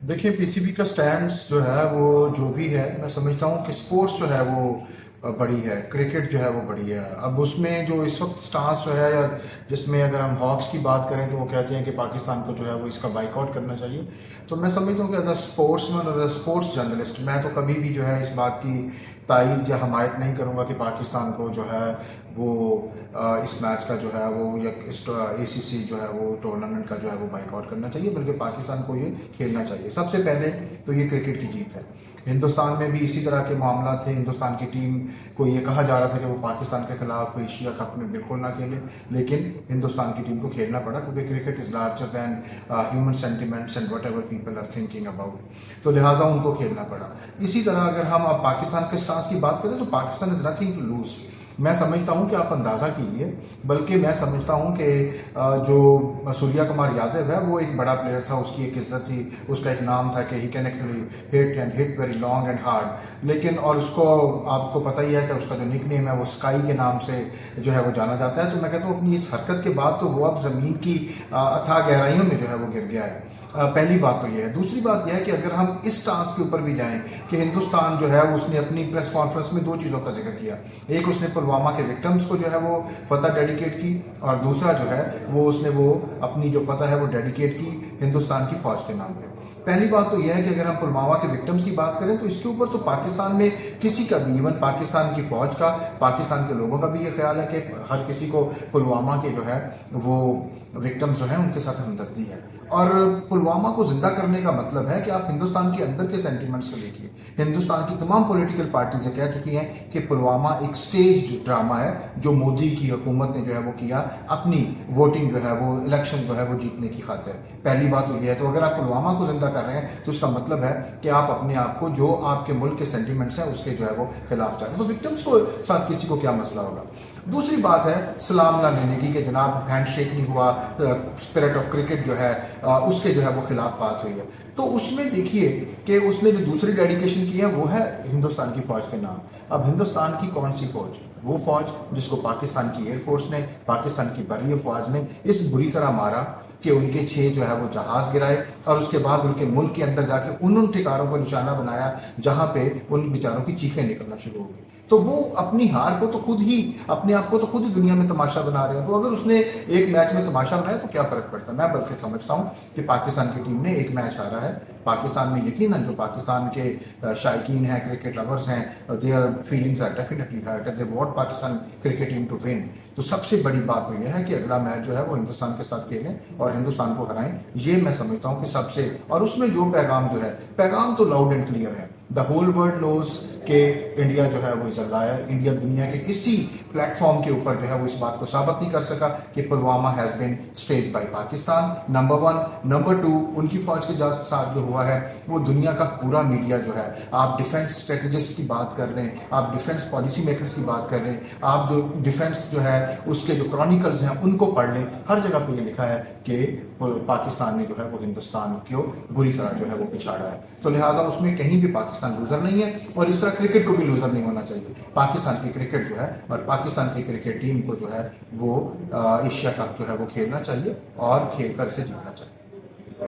देखिए पीसीबी का स्टैंड्स जो है वो जो भी है, मैं समझता हूँ कि स्पोर्ट्स जो है वो बड़ी है, क्रिकेट जो है वो बड़ी है। अब उसमें जो इस वक्त स्टांस जो है, या जिसमें अगर हम हॉक्स की बात करें तो वो कहते हैं कि पाकिस्तान को जो है वो इसका बाइकआउट करना चाहिए। तो मैं समझता हूँ कि एज अ स्पोर्ट्समैन और स्पोर्ट्स जर्नलिस्ट मैं तो कभी भी जो है इस बात की तायद या हमायत नहीं करूँगा कि पाकिस्तान को जो है वो इस मैच का जो है वो या इस एसीसी जो है वो टूर्नामेंट का जो है वो बाइकआउट करना चाहिए, बल्कि पाकिस्तान को ये खेलना चाहिए। सबसे पहले तो ये क्रिकेट की जीत है। हिंदुस्तान में भी इसी तरह के मामला थे। हिंदुस्तान की टीम को ये कहा जा रहा था कि वो पाकिस्तान के खिलाफ एशिया कप में बिल्कुल ना खेले, लेकिन हिंदुस्तान की टीम को खेलना पड़ा क्योंकि cricket is larger than human sentiments and whatever people are thinking about. तो लिहाजा उनको खेलना पड़ा। इसी तरह अगर हम अब पाकिस्तान के स्टांस की बात करें तो Pakistan is nothing to lose. मैं समझता हूं कि आप अंदाज़ा कीजिए, बल्कि मैं समझता हूं कि जो सूर्या कुमार यादव है वो एक बड़ा प्लेयर था, उसकी एक इज्जत थी, उसका एक नाम था कि he can actually hit and hit very long and hard. लेकिन और उसको आपको पता ही है कि उसका जो निक नेम है वो स्काई के नाम से जो है वो जाना जाता है। तो मैं कहता हूँ अपनी इस हरकत के बाद तो वो अब ज़मीन की अथाह गहराइयों में जो है वो गिर गया है। पहली बात तो ये है। दूसरी बात यह है कि अगर हम इस स्टांस के ऊपर भी जाएं कि हिंदुस्तान जो है उसने अपनी प्रेस कॉन्फ्रेंस में दो चीज़ों का जिक्र किया। एक, उसने पुलवामा के विक्टिम्स को जो है वो फतह डेडिकेट की, और दूसरा जो है वो उसने वो अपनी जो फतह है वो डेडिकेट की हिंदुस्तान की फौज के नाम पे। पहली बात तो यह है कि अगर हम पुलवामा के विक्टिम्स की बात करें तो इसके ऊपर तो पाकिस्तान में किसी का भी, इवन पाकिस्तान की फौज का, पाकिस्तान के लोगों का भी ये ख्याल है कि हर किसी को पुलवामा के जो है वो विक्टिम्स जो है उनके साथ हमदर्दी है। और पुलवामा को जिंदा करने का मतलब है कि आप हिंदुस्तान के अंदर के सेंटिमेंट्स को देखिए। हिंदुस्तान की तमाम पॉलिटिकल पार्टीज कह चुकी हैं कि पुलवामा एक स्टेज ड्रामा है जो मोदी की हुकूमत ने जो है वो किया अपनी वोटिंग जो है वो इलेक्शन जो है वो जीतने की खातिर। पहली बात तो ये है। तो अगर आप पुलवामा को जिंदा कर रहे हैं तो इसका मतलब है कि आप अपने आप को जो आपके मुल्क के सेंटिमेंट्स हैं उसके जो है वो खिलाफ जा रहे हैं। तो विक्टिम्स को साथ किसी को क्या मसला होगा। दूसरी बात है सलाम ना लेने की, कि जनाब हैंडशेक नहीं हुआ, स्पिरिट ऑफ क्रिकेट जो है उसके जो है वो खिलाफ बात हुई है। तो उसमें देखिए कि उसने जो दूसरी डेडिकेशन की है वो है हिंदुस्तान की फौज के नाम। अब हिंदुस्तान की कौन सी फौज? वो फौज जिसको पाकिस्तान की एयरफोर्स ने, पाकिस्तान की बर्री अफवाज ने इस बुरी तरह मारा कि उनके 6 जो है वो जहाज गिराए, और उसके बाद उनके मुल्क के अंदर जाके उन ठिकानों को निशाना बनाया जहां पे उन बेचारों की चीखें निकलना शुरू हो गई। तो वो अपनी हार को तो खुद ही, अपने आप को तो खुद ही दुनिया में तमाशा बना रहे हैं। तो अगर उसने एक मैच में तमाशा बनाया तो क्या फर्क पड़ता है। मैं बल्कि समझता हूँ कि पाकिस्तान की टीम ने एक मैच हारा है। पाकिस्तान में यकीनन जो पाकिस्तान के शायकीन हैं, क्रिकेट लवर्स हैं, their feelings are definitely hurt, they want Pakistan cricket team to win. तो सबसे बड़ी बात तो यह है कि अगला मैच जो है वो हिंदुस्तान के साथ खेलें और हिंदुस्तान को हराएं। ये मैं समझता हूँ कि सबसे, और उसमें जो पैगाम जो है, पैगाम तो लाउड एंड क्लियर है। द होल वर्ल्ड नोज कि इंडिया जो है वो इज अ लायर। इंडिया दुनिया के किसी प्लेटफॉर्म के ऊपर जो है वो इस बात को साबित नहीं कर सका कि Pulwama has been stage by Pakistan, number 1। Number 2, उनकी फौज के साथ जो हुआ है वो दुनिया का पूरा मीडिया जो है, आप डिफेंस स्ट्रेटजिस्ट की बात कर लें, आप डिफेंस पॉलिसी मेकर्स की बात कर लें, आप जो डिफेंस जो है उसके जो क्रॉनिकल्स हैं उनको पढ़ लें, हर जगह पे ये लिखा है कि पाकिस्तान ने जो है वो हिंदुस्तान को बुरी तरह जो है वो पिछाड़ा है। तो लिहाजा उसमें कहीं भी पाकिस्तान लूजर नहीं है, और इस तरह क्रिकेट को भी लूजर नहीं होना चाहिए। पाकिस्तान की क्रिकेट जो है और पाकिस्तान की क्रिकेट टीम को जो है वो एशिया कप जो है वो खेलना चाहिए और खेल कर इसे जीतना चाहिए।